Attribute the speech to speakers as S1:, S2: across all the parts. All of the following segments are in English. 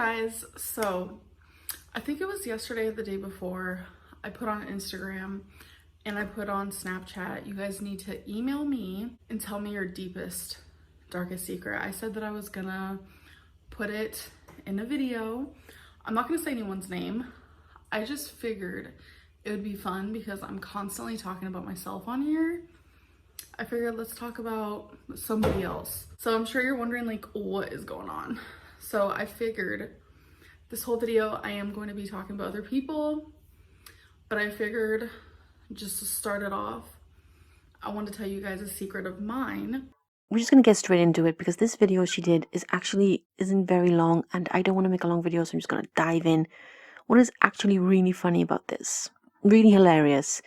S1: guys, so I think it was yesterday or the day before, I put on Instagram and I put on Snapchat, you guys need to email me and tell me your deepest, darkest secret. I said that I was gonna put it in a video. I'm not gonna say anyone's name. I just figured it would be fun because I'm constantly talking about myself on here. I figured let's talk about somebody else. So I'm sure you're wondering like, what is going on? So I figured this whole video I am going to be talking about other people, but I figured just to start it off, I want to tell you guys a secret of mine.
S2: We're just going to get straight into it because this video she did isn't very long and I don't want to make a long video, so I'm just going to dive in. What is actually really funny about this, really hilarious,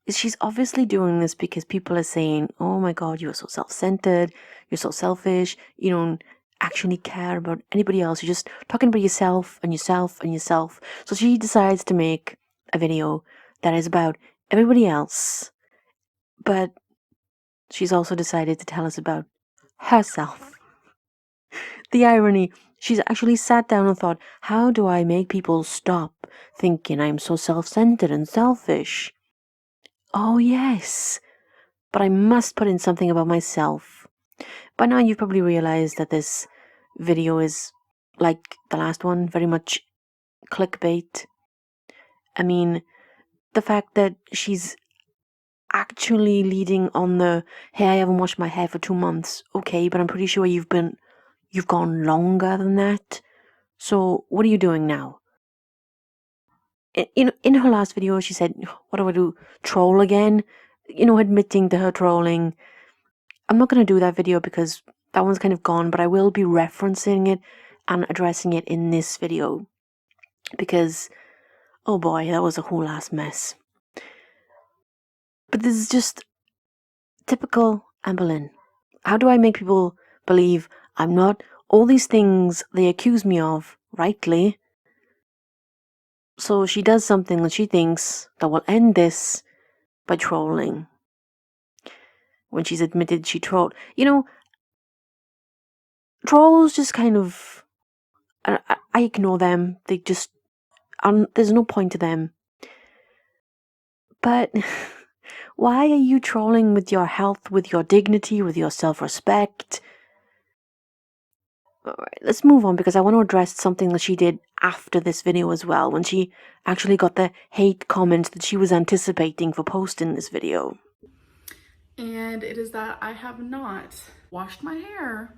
S2: is she's obviously doing this because people are saying, oh my god, you're so self-centered, you're so selfish, you don't actually care about anybody else, you're just talking about yourself and yourself and yourself. So she decides to make a video that is about everybody else, but she's also decided to tell us about herself. The irony, she's actually sat down and thought, how do I make people stop thinking I'm so self-centered and selfish? Oh yes, but I must put in something about myself. By now you've probably realized that this video is, like the last one, very much clickbait. I mean, the fact that she's actually leading on the, hey, I haven't washed my hair for 2 months. Okay, but I'm pretty sure you've gone longer than that. So what are you doing now? In her last video, she said, what do I do? Troll again? Admitting to her trolling. I'm not going to do that video because that one's kind of gone, but I will be referencing it and addressing it in this video because, oh boy, that was a whole ass mess. But this is just typical Amberlynn. How do I make people believe I'm not all these things they accuse me of, rightly? So she does something that she thinks that will end this by trolling. When she's admitted she trolled. Trolls just kind of... I ignore them. They just... there's no point to them. But why are you trolling with your health, with your dignity, with your self-respect? Alright, let's move on because I want to address something that she did after this video as well, when she actually got the hate comments that she was anticipating for posting this video.
S1: And it is that I have not washed my hair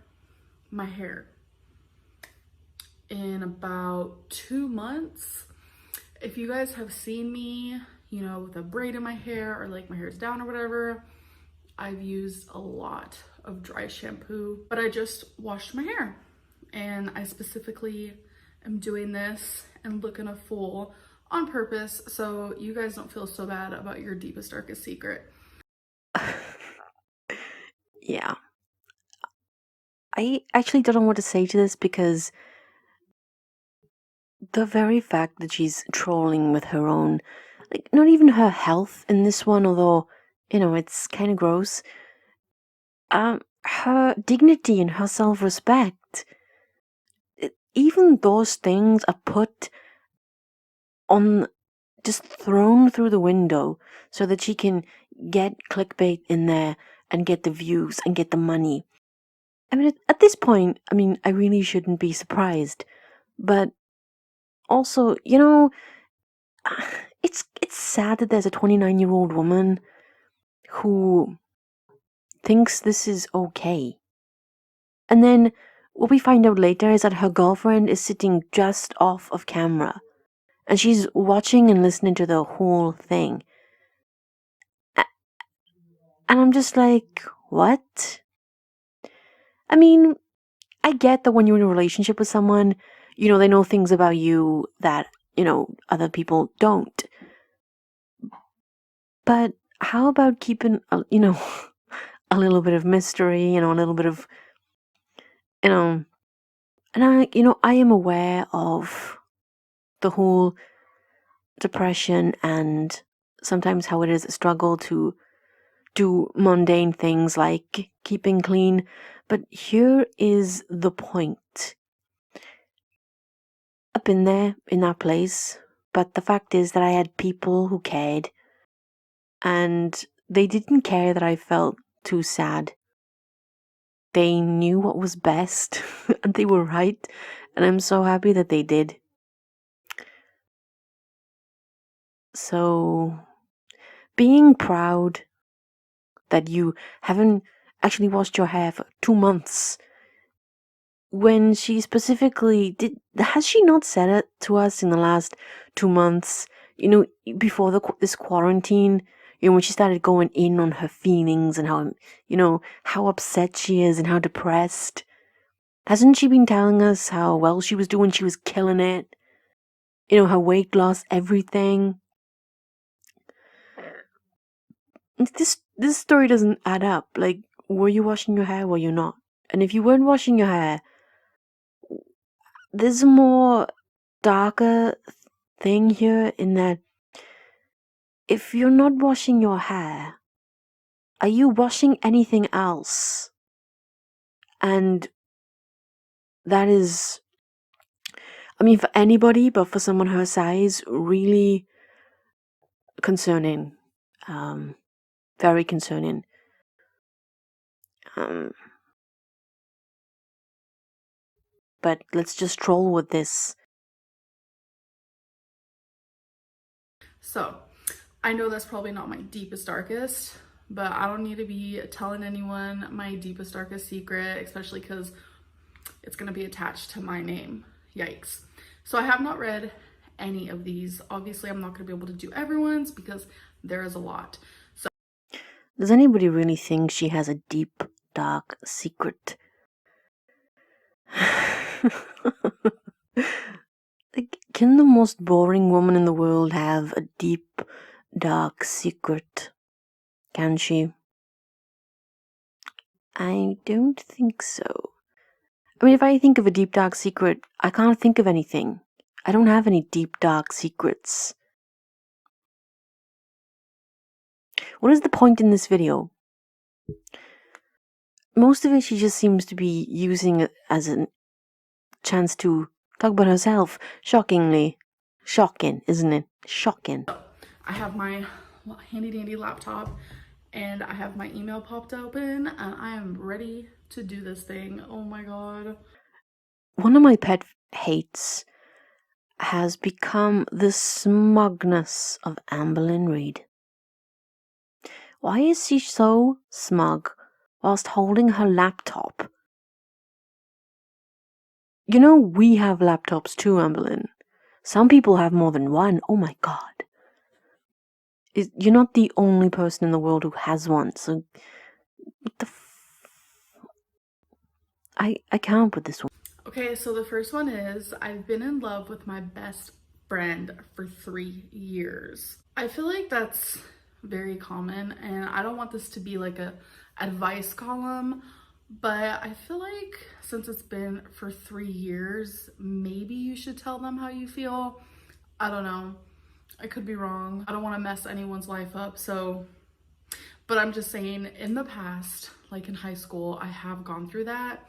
S1: in about 2 months. If you guys have seen me, with a braid in my hair or like my hair's down or whatever, I've used a lot of dry shampoo, but I just washed my hair. And I specifically am doing this and looking a fool on purpose so you guys don't feel so bad about your deepest, darkest secret.
S2: Yeah. I actually don't know what to say to this because the very fact that she's trolling with her own, like, not even her health in this one, although, it's kind of gross, her dignity and her self-respect, even those things are put on, just thrown through the window so that she can get clickbait in there and get the views and get the money. I mean, at this point, I really shouldn't be surprised, but also, it's sad that there's a 29-year-old woman who thinks this is okay. And then what we find out later is that her girlfriend is sitting just off of camera and she's watching and listening to the whole thing. And I'm just like, what? I mean, I get that when you're in a relationship with someone, they know things about you that, other people don't. But how about keeping, a little bit of mystery, a little bit of, and I am aware of the whole depression and sometimes how it is a struggle to do mundane things like keeping clean. But here is the point. I've been there in that place, but the fact is that I had people who cared, and they didn't care that I felt too sad. They knew what was best, and they were right, and I'm so happy that they did. So, being proud that you haven't actually washed your hair for 2 months, when she specifically did, has she not said it to us in the last 2 months? Before this quarantine, when she started going in on her feelings and how upset she is and how depressed. Hasn't she been telling us how well she was doing? She was killing it. Her weight loss, everything. This story doesn't add up. Like, were you washing your hair? Were you not? And if you weren't washing your hair, there's a more darker thing here in that if you're not washing your hair, are you washing anything else? And that is, I mean, for anybody, but for someone her size, really concerning. Very concerning. But let's just troll with this.
S1: So, I know that's probably not my deepest, darkest, but I don't need to be telling anyone my deepest, darkest secret, especially because it's going to be attached to my name. Yikes. So I have not read any of these. Obviously, I'm not going to be able to do everyone's because there is a lot. So,
S2: does anybody really think she has a deep, dark secret? Like, can the most boring woman in the world have a deep, dark secret? Can she? I don't think so. I mean, if I think of a deep, dark secret, I can't think of anything. I don't have any deep, dark secrets. What is the point in this video? Most of it she just seems to be using it as a chance to talk about herself. Shockingly. Shocking, isn't it? Shocking.
S1: I have my handy dandy laptop and I have my email popped open and I am ready to do this thing. Oh my god.
S2: One of my pet hates has become the smugness of Amberlynn Reid. Why is she so smug whilst holding her laptop? We have laptops too, Amberlynn. Some people have more than one. Oh my god. You're not the only person in the world who has one, so what the I can't with this one.
S1: Okay, so the first one is I've been in love with my best friend for 3 years. I feel like that's very common and I don't want this to be like a advice column, but I feel like since it's been for 3 years, maybe you should tell them how you feel. I don't know. I could be wrong. I don't want to mess anyone's life up, but I'm just saying in the past, like in high school, I have gone through that.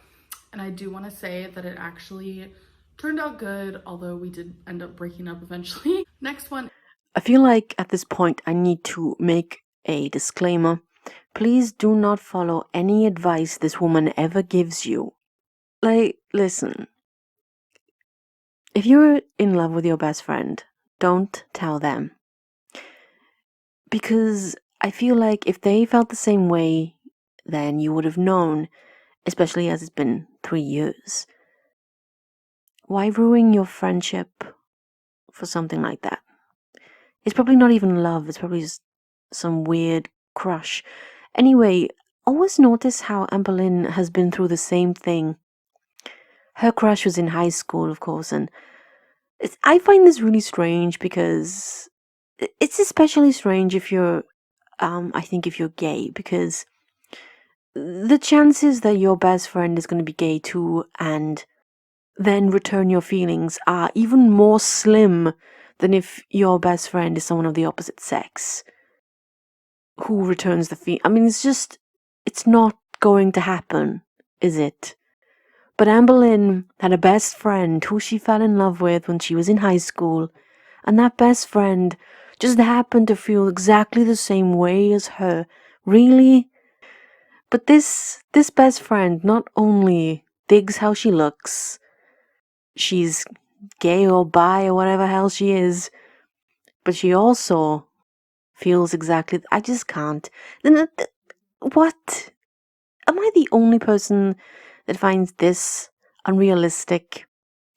S1: And I do want to say that it actually turned out good, although we did end up breaking up eventually. Next one.
S2: I feel like at this point I need to make a disclaimer. Please do not follow any advice this woman ever gives you. Like, listen. If you're in love with your best friend, don't tell them. Because I feel like if they felt the same way, then you would have known, especially as it's been 3 years. Why ruin your friendship for something like that? It's probably not even love, it's probably just some weird crush. Anyway, always notice how Amberlynn has been through the same thing. Her crush was in high school, of course, and I find this really strange because it's especially strange if you're, I think if you're gay, because the chances that your best friend is going to be gay too and then return your feelings are even more slim than if your best friend is someone of the opposite sex who returns the I mean, it's not going to happen, is it? But Amberlynn had a best friend who she fell in love with when she was in high school, and that best friend just happened to feel exactly the same way as her. Really? But this best friend not only digs how she looks, she's gay or bi or whatever hell she is, but she also feels exactly. I just can't. What? Am I the only person that finds this unrealistic?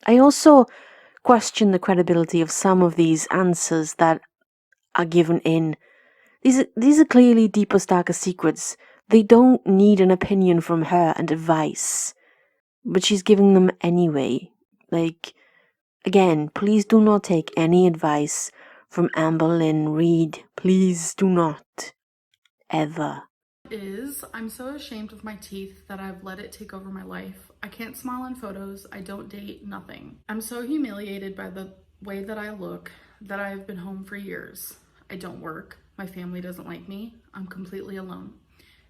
S2: I also question the credibility of some of these answers that are given in. These are clearly deepest, darkest secrets. They don't need an opinion from her and advice. But she's giving them anyway. Like, again, please do not take any advice from Amberlynn Reid. Please do not. Ever.
S1: I'm so ashamed of my teeth that I've let it take over my life. I can't smile in photos, I don't date, nothing. I'm so humiliated by the way that I look that I've been home for years. I don't work, my family doesn't like me, I'm completely alone.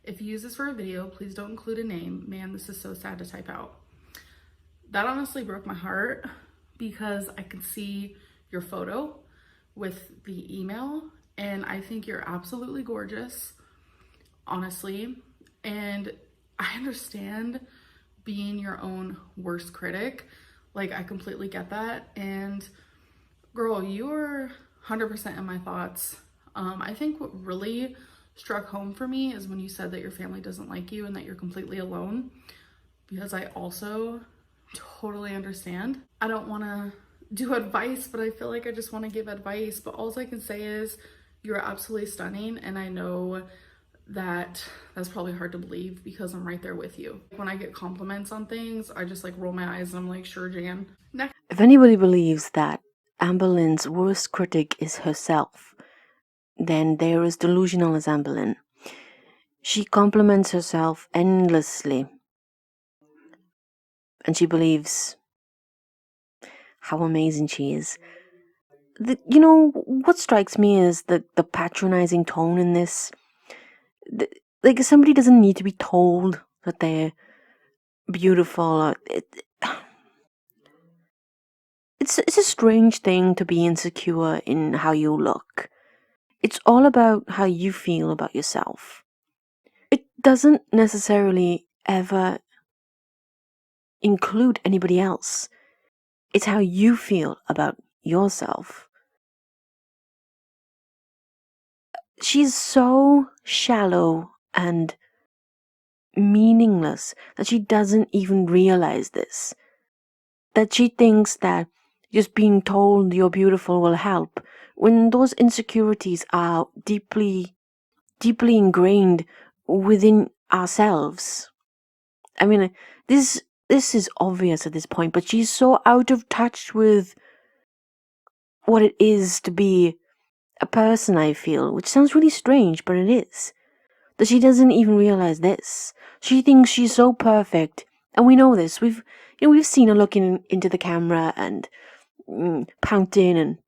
S1: If you use this for a video, please don't include a name. Man, this is so sad to type out. That honestly broke my heart because I could see your photo with the email and I think you're absolutely gorgeous. Honestly, and I understand being your own worst critic. Like, I completely get that. And girl, you are 100% in my thoughts. I think what really struck home for me is when you said that your family doesn't like you and that you're completely alone, because I also totally understand. I don't want to do advice, but I feel like I just want to give advice. But all I can say is you're absolutely stunning, and I know that's probably hard to believe because I'm right there with you. When I get compliments on things, I just like roll my eyes and I'm like, sure, Jan. Next.
S2: If anybody believes that Amberlynn's worst critic is herself, then they're as delusional as Amberlynn. She compliments herself endlessly, and she believes how amazing she is. What strikes me is the patronizing tone in this. Like, somebody doesn't need to be told that they're beautiful. It's a strange thing to be insecure in how you look. It's all about how you feel about yourself. It doesn't necessarily ever include anybody else. It's how you feel about yourself. She's so shallow and meaningless that she doesn't even realize this. That she thinks that just being told you're beautiful will help, when those insecurities are deeply ingrained within ourselves. I mean, this is obvious at this point, but she's so out of touch with what it is to be a person, I feel, which sounds really strange, but it is. That she doesn't even realize this. She thinks she's so perfect, and we know this. We've seen her looking into the camera and pouting and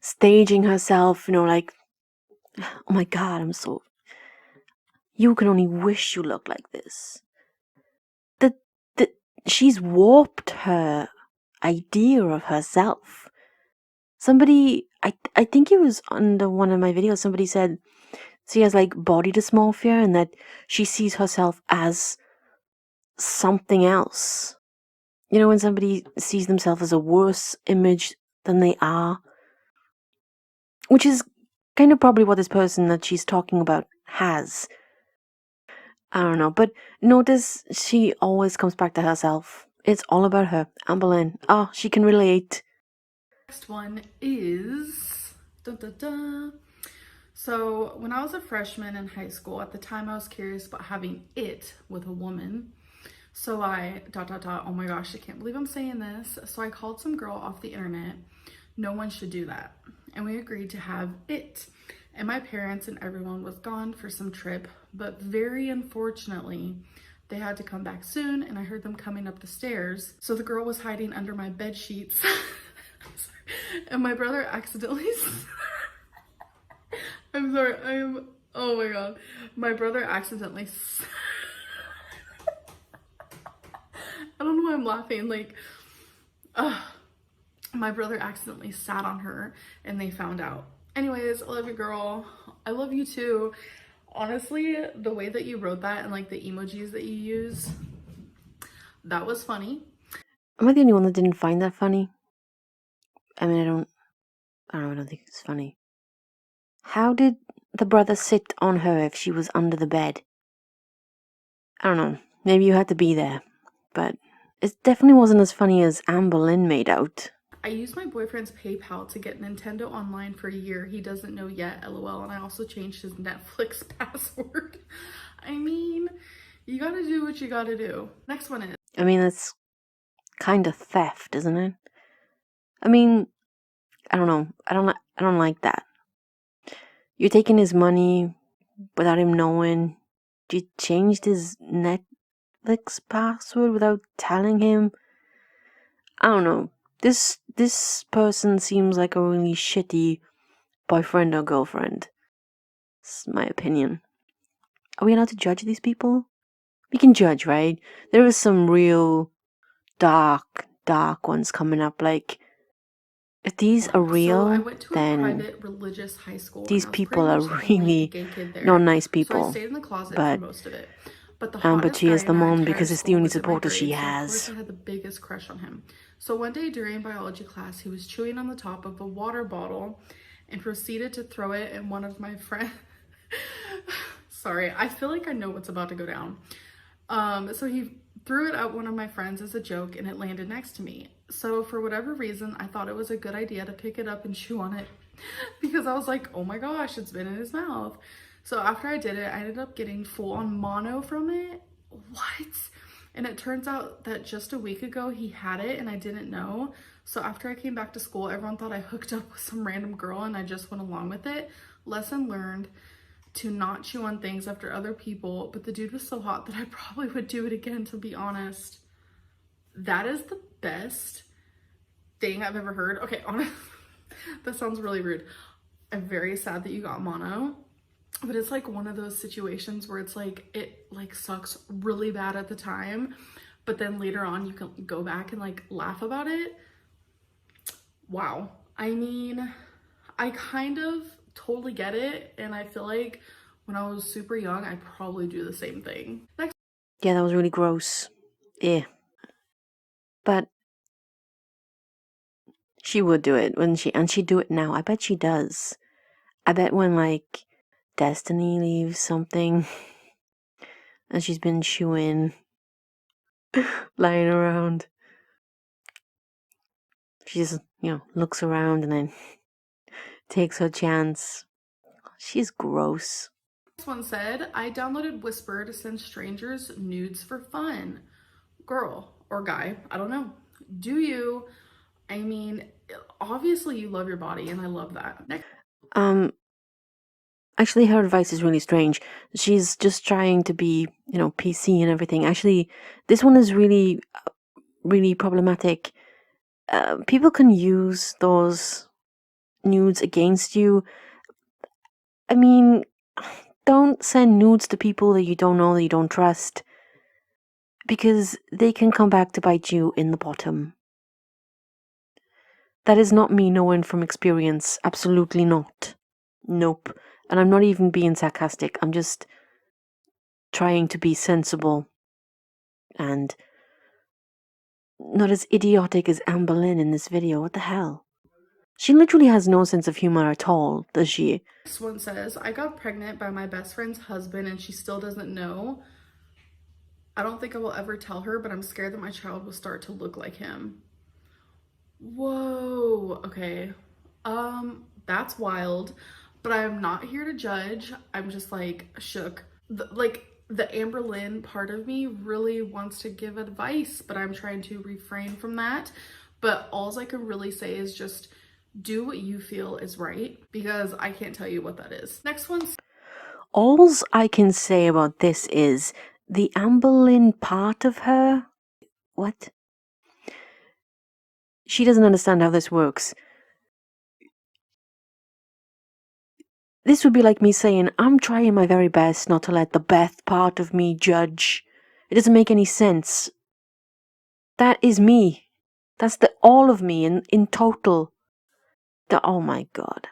S2: staging herself, like, oh my god, you can only wish you looked like this. That she's warped her idea of herself. Somebody, I think it was under one of my videos, somebody said she has like body dysmorphia and that she sees herself as something else. When somebody sees themselves as a worse image than they are. Which is kind of probably what this person that she's talking about has. I don't know, but notice she always comes back to herself. It's all about her. Amberlynn. Oh, she can relate.
S1: Next one is So when I was a freshman in high school, at the time I was curious about having it with a woman. So I oh my gosh, I can't believe I'm saying this. So I called some girl off the internet. No one should do that. And we agreed to have it. And my parents and everyone was gone for some trip, but very unfortunately, they had to come back soon and I heard them coming up the stairs. So the girl was hiding under my bed sheets. And my brother accidentally I'm sorry, oh my god. My brother accidentally I'm laughing. Like, my brother accidentally sat on her and they found out. Anyways, I love you, girl. I love you too. Honestly, the way that you wrote that and like the emojis that you use, that was funny.
S2: Am I the only one that didn't find that funny? I mean, I don't think it's funny. How did the brother sit on her if she was under the bed? I don't know. Maybe you had to be there. But it definitely wasn't as funny as Amberlynn made out.
S1: I used my boyfriend's PayPal to get Nintendo Online for a year. He doesn't know yet, LOL. And I also changed his Netflix password. I mean, you gotta do what you gotta do. Next one is.
S2: I mean, that's kind of theft, isn't it? I mean, I don't know. I don't like that. You're taking his money without him knowing. You changed his Netflix password without telling him. I don't know. This person seems like a really shitty boyfriend or girlfriend. It's my opinion. Are we allowed to judge these people? We can judge, right? There is some real dark ones coming up. Like, if these are real,
S1: so I went to a
S2: then
S1: private religious high school.
S2: these
S1: And I was
S2: people
S1: pretty
S2: are
S1: much the only
S2: really
S1: gay kid there.
S2: not nice
S1: So I
S2: people.
S1: stayed in the closet
S2: But
S1: for most of it. But the
S2: but she is the mom because it's the only
S1: supporter
S2: supporter she
S1: Of
S2: has.
S1: course, I had the biggest crush on him. So one day during biology class, he was chewing on the top of a water bottle and proceeded to throw it in one of my friends. Sorry, I feel like I know what's about to go down. So he threw it at one of my friends as a joke and it landed next to me. So for whatever reason, I thought it was a good idea to pick it up and chew on it because I was like, oh my gosh, it's been in his mouth. So after I did it, I ended up getting full on mono from it. What? And it turns out that just a week ago he had it and I didn't know. So after I came back to school, everyone thought I hooked up with some random girl and I just went along with it. Lesson learned to not chew on things after other people, but the dude was so hot that I probably would do it again, to be honest. That is the best thing I've ever heard. Okay, honestly, that sounds really rude. I'm very sad that you got mono, but it's like one of those situations where it's like, it like sucks really bad at the time, but then later on you can go back and like laugh about it. Wow. I mean, I kind of totally get it, and I feel like when I was super young, I'd probably do the same thing. Next.
S2: Yeah, that was really gross. Yeah. But she would do it, wouldn't she? And she'd do it now. I bet she does. I bet when, like, Destiny leaves something and she's been chewing, lying around, she just, looks around and then takes her chance. She's gross.
S1: This one said, I downloaded Whisper to send strangers nudes for fun. Girl or guy, I don't know. Do you? I mean, obviously you love your body and I love that. Next.
S2: Actually, her advice is really strange. She's just trying to be, PC and everything. Actually, this one is really, really problematic. People can use those nudes against you. I mean, don't send nudes to people that you don't know, that you don't trust, because they can come back to bite you in the bottom. That is not me knowing from experience. Absolutely not. Nope. And I'm not even being sarcastic. I'm just trying to be sensible and not as idiotic as Amberlynn in this video. What the hell? She literally has no sense of humor at all, does she?
S1: This one says, I got pregnant by my best friend's husband and she still doesn't know. I don't think I will ever tell her, but I'm scared that my child will start to look like him. Whoa, okay. That's wild, but I'm not here to judge. I'm just like shook. The Amberlynn part of me really wants to give advice, but I'm trying to refrain from that. But all I can really say is just do what you feel is right, because I can't tell you what that is. Next one.
S2: All I can say about this is the Amberlynn part of her. What? She doesn't understand how this works. This would be like me saying, I'm trying my very best not to let the Beth part of me judge. It doesn't make any sense. That is me. That's the all of me in total. Oh my god.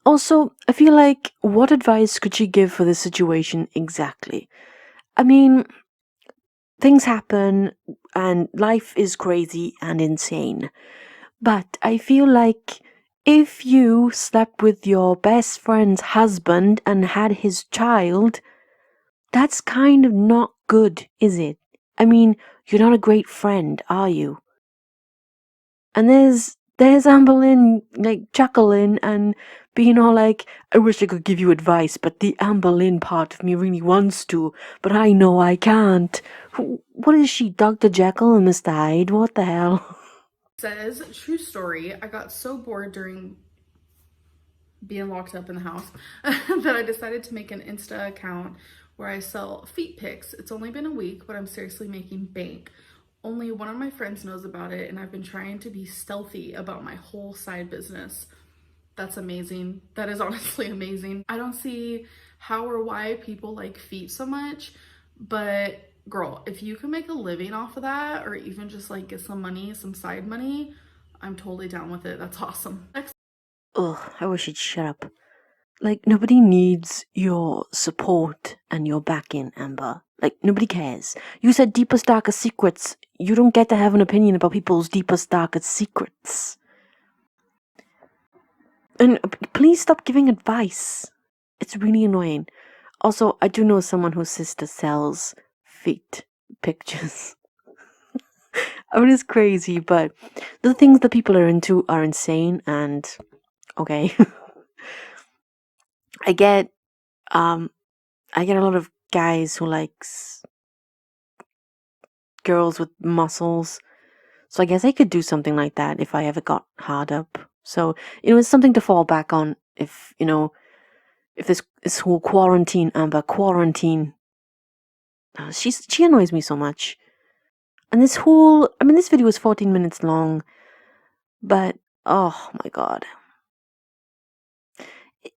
S2: Also, I feel like, what advice could she give for this situation exactly? I mean, things happen and life is crazy and insane. But I feel like if you slept with your best friend's husband and had his child, that's kind of not good, is it? I mean, you're not a great friend, are you? And there's Amberlynn like chuckling and being all like, I wish I could give you advice, but the Amberlynn part of me really wants to, but I know I can't. What is she, Dr. Jekyll and Mr. Hyde? What the hell?
S1: Says, true story, I got so bored during being locked up in the house that I decided to make an Insta account where I sell feet pics. It's only been a week, but I'm seriously making bank. Only one of my friends knows about it, and I've been trying to be stealthy about my whole side business. That's amazing. That is honestly amazing. I don't see how or why people like feet so much, but girl, if you can make a living off of that, or even just like get some money, some side money, I'm totally down with it. That's awesome. Next.
S2: Ugh, I wish she'd shut up. Like, nobody needs your support and your backing, Amber. Like, nobody cares. You said deepest, darkest secrets. You don't get to have an opinion about people's deepest, darkest secrets. And please stop giving advice. It's really annoying. Also, I do know someone whose sister sells feet pictures. I mean, it's crazy, but the things that people are into are insane, and okay. I get a lot of guys who likes girls with muscles. So I guess I could do something like that if I ever got hard up. So, it's something to fall back on if, if this whole quarantine, Amber, quarantine, she annoys me so much. And this video is 14 minutes long, but oh my god.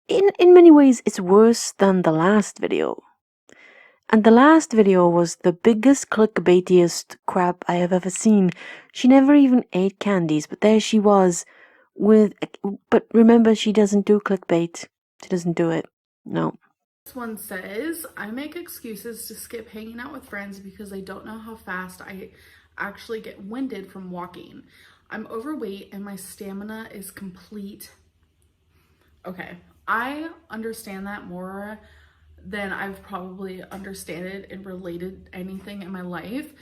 S2: In many ways, it's worse than the last video. And the last video was the biggest clickbaitiest crap I have ever seen. She never even ate candies, but there she was but remember, she doesn't do clickbait. She doesn't do it. No.
S1: This one says, I make excuses to skip hanging out with friends because I don't know how fast I actually get winded from walking. I'm overweight and my stamina is complete. Okay, I understand that more than I've probably understood it and related anything in my life,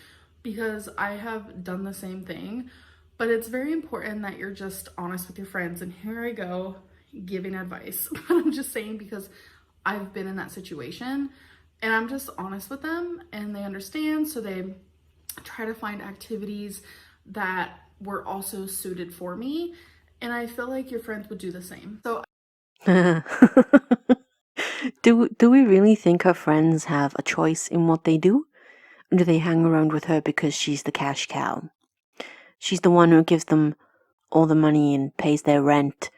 S1: because I have done the same thing. But it's very important that you're just honest with your friends. And here I go giving advice. But I'm just saying, because I've been in that situation and I'm just honest with them and they understand. So they try to find activities that were also suited for me. And I feel like your friends would do the same. So
S2: do we really think her friends have a choice in what they do? Or do they hang around with her because she's the cash cow? She's the one who gives them all the money and pays their rent.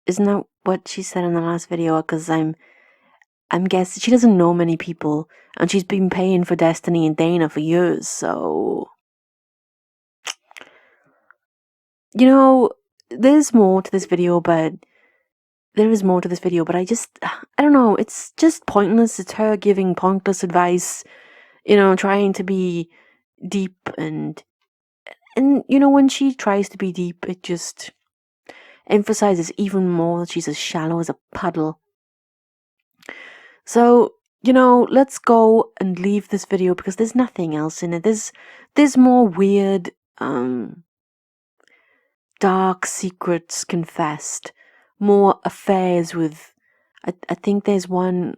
S2: Isn't that what she said in the last video? Because I'm guessing she doesn't know many people, and she's been paying for Destiny and Dana for years, so... there's more to this video, but... I don't know, it's just pointless. It's her giving pointless advice, trying to be deep, and when she tries to be deep, it just emphasizes even more that she's as shallow as a puddle. So, let's go and leave this video because there's nothing else in it. There's more weird, dark secrets confessed, more affairs with, I think there's one,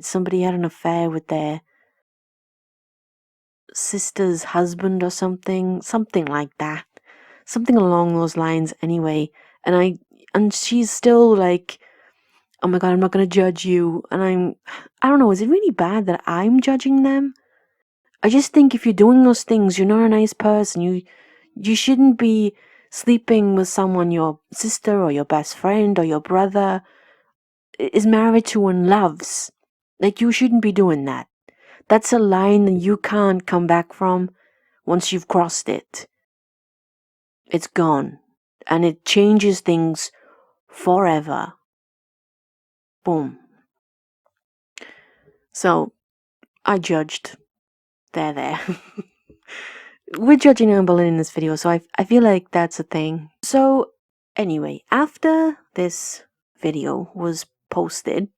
S2: somebody had an affair with their sister's husband or something like that. Something along those lines anyway. And she's still like, oh my god, I'm not going to judge you. And I don't know, is it really bad that I'm judging them? I just think if you're doing those things, you're not a nice person. You shouldn't be sleeping with someone your sister or your best friend or your brother is married to and loves. Like, you shouldn't be doing that. That's a line that you can't come back from once you've crossed it, it's gone. And it changes things forever. Boom. So, I judged. There. We're judging Amberlynn in this video, so I feel like that's a thing. So, anyway, after this video was posted,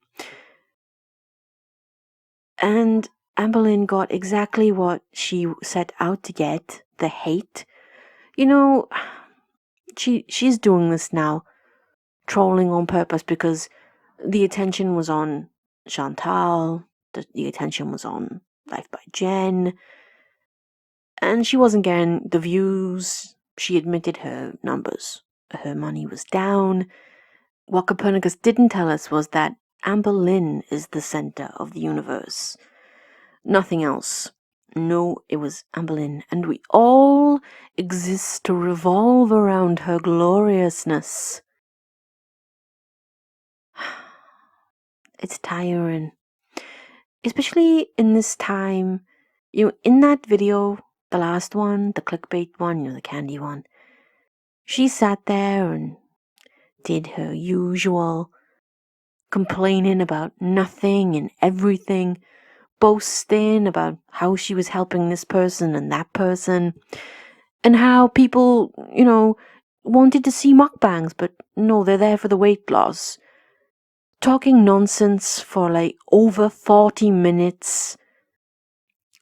S2: and Amberlynn got exactly what she set out to get, the hate. You know, she's doing this now, trolling on purpose, because the attention was on Chantal, the attention was on Life by Jen, and she wasn't getting the views. She admitted her numbers. Her money was down. What Copernicus didn't tell us was that Amberlynn is the center of the universe. Nothing else. No, it was Amberlynn, and we all exist to revolve around her gloriousness. It's tiring. Especially in this time, in that video, the last one, the clickbait one, the candy one, she sat there and did her usual complaining about nothing and everything, boasting about how she was helping this person and that person, and how people, wanted to see mukbangs, but no, they're there for the weight loss. Talking nonsense for like over 40 minutes,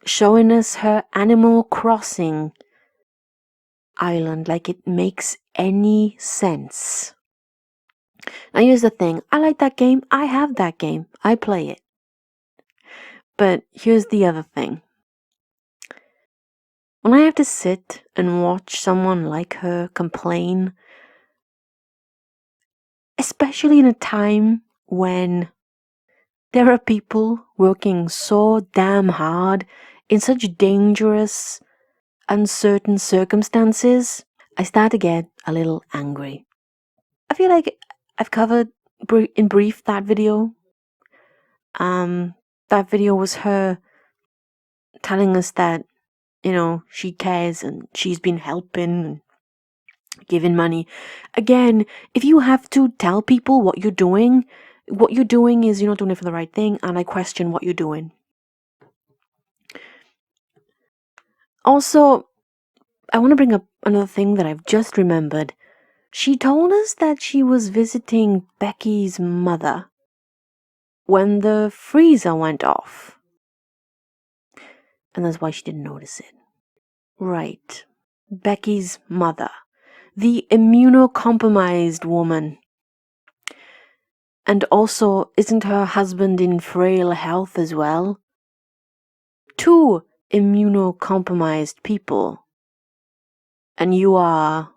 S2: showing us her Animal Crossing island like it makes any sense. Now here's the thing, I like that game, I have that game, I play it. But here's the other thing. When I have to sit and watch someone like her complain, especially in a time when there are people working so damn hard in such dangerous, uncertain circumstances, I start to get a little angry. I feel like I've covered in brief that video. That video was her telling us that, she cares and she's been helping and giving money. Again, if you have to tell people what you're doing is you're not doing it for the right thing, and I question what you're doing. Also, I want to bring up another thing that I've just remembered. She told us that she was visiting Becky's mother when the freezer went off. And that's why she didn't notice it. Right. Becky's mother. The immunocompromised woman. And also, isn't her husband in frail health as well? 2 immunocompromised people. And you are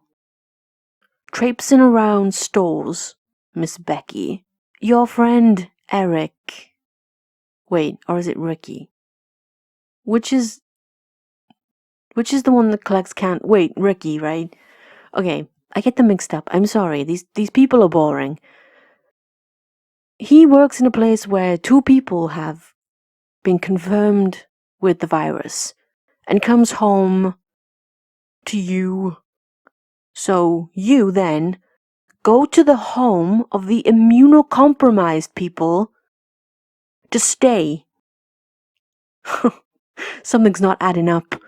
S2: traipsing around stores, Miss Becky. Your friend, Eric. Wait, or is it Ricky? Which is the one that collects wait, Ricky, right? Okay, I get them mixed up. I'm sorry. These people are boring. He works in a place where 2 people have been confirmed with the virus and comes home to you. So you then go to the home of the immunocompromised people to stay. Something's not adding up.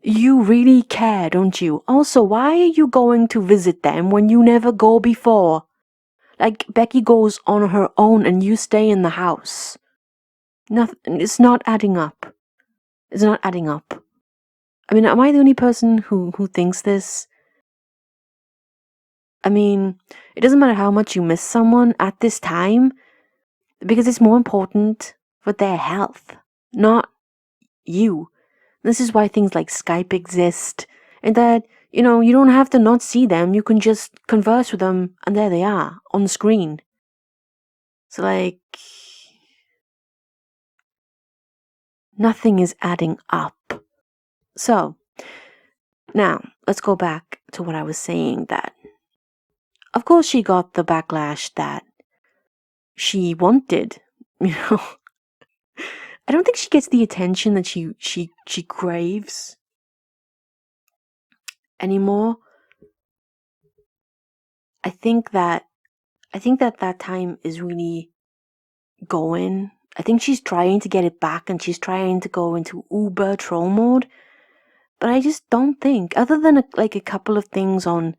S2: You really care, don't you? Also, why are you going to visit them when you never go before? Like, Becky goes on her own and you stay in the house. Nothing. It's not adding up. It's not adding up. I mean, am I the only person who thinks this? I mean, it doesn't matter how much you miss someone at this time, because it's more important for their health, not you. This is why things like Skype exist, and that, you don't have to not see them, you can just converse with them, and there they are, on the screen. So, like, nothing is adding up. So, now, let's go back to what I was saying, that, of course she got the backlash that she wanted, I don't think she gets the attention that she craves. anymore. I think that that time is really going. I think she's trying to get it back and she's trying to go into uber troll mode. But I just don't think, other than a couple of things on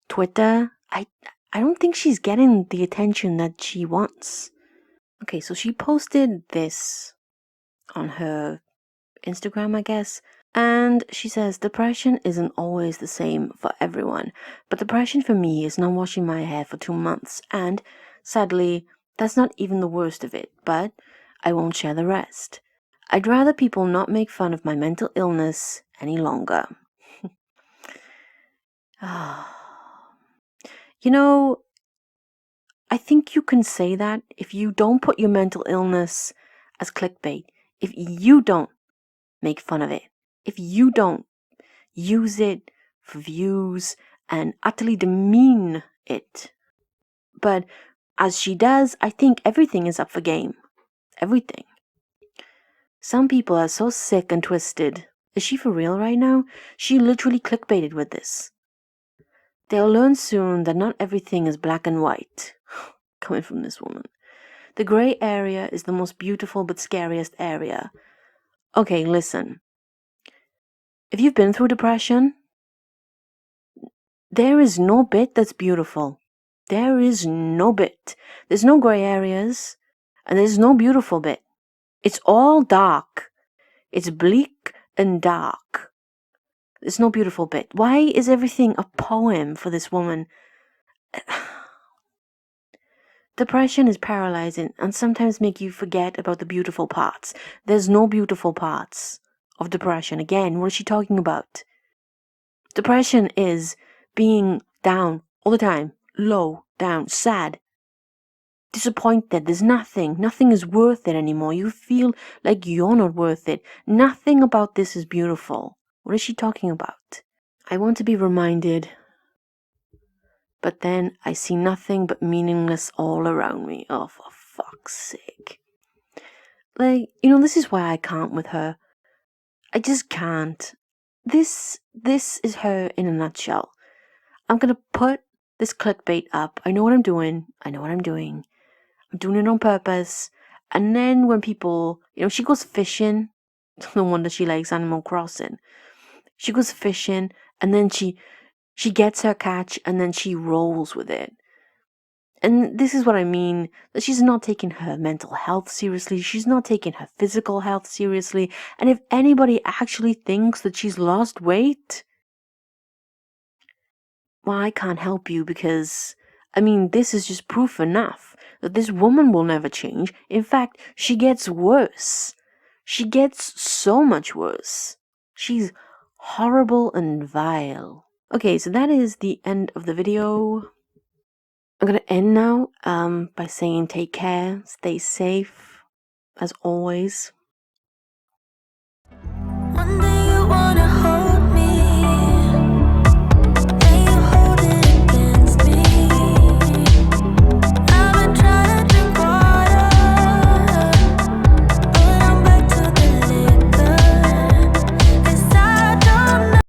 S2: Twitter, I don't think she's getting the attention that she wants. Okay, so she posted this on her Instagram, I guess. And she says, depression isn't always the same for everyone, but depression for me is not washing my hair for 2 months. And sadly, that's not even the worst of it, but I won't share the rest. I'd rather people not make fun of my mental illness any longer. You know, I think you can say that if you don't put your mental illness as clickbait, if you don't make fun of it, if you don't use it for views and utterly demean it. But as she does, I think everything is up for game. Everything. Some people are so sick and twisted. Is she for real right now? She literally clickbaited with this. They'll learn soon that not everything is black and white. Coming from this woman. The gray area is the most beautiful but scariest area. Okay, listen. If you've been through depression, there is no bit that's beautiful. There is no bit. There's no gray areas, and there's no beautiful bit. It's all dark. It's bleak and dark. There's no beautiful bit. Why is everything a poem for this woman? Depression is paralyzing and sometimes make you forget about the beautiful parts. There's no beautiful parts of depression. Again, what is she talking about? Depression is being down all the time, low, down, sad, disappointed. There's nothing is worth it anymore. You feel like you're not worth it. Nothing about this is beautiful. What is she talking about? I want to be reminded, but then I see nothing but meaningless all around me. Oh, for fuck's sake. Like, this is why I can't with her. I just can't. This is her in a nutshell. I'm gonna put this clickbait up. I know what I'm doing. I'm doing it on purpose. And then when people, she goes fishing. No wonder she likes Animal Crossing. She goes fishing and then she gets her catch and then she rolls with it. And this is what I mean, that she's not taking her mental health seriously. She's not taking her physical health seriously. And if anybody actually thinks that she's lost weight, well, I can't help you because, this is just proof enough that this woman will never change. In fact, she gets worse. She gets so much worse. She's horrible and vile. Okay, so that is the end of the video. I'm going to end now by saying take care, stay safe, as always.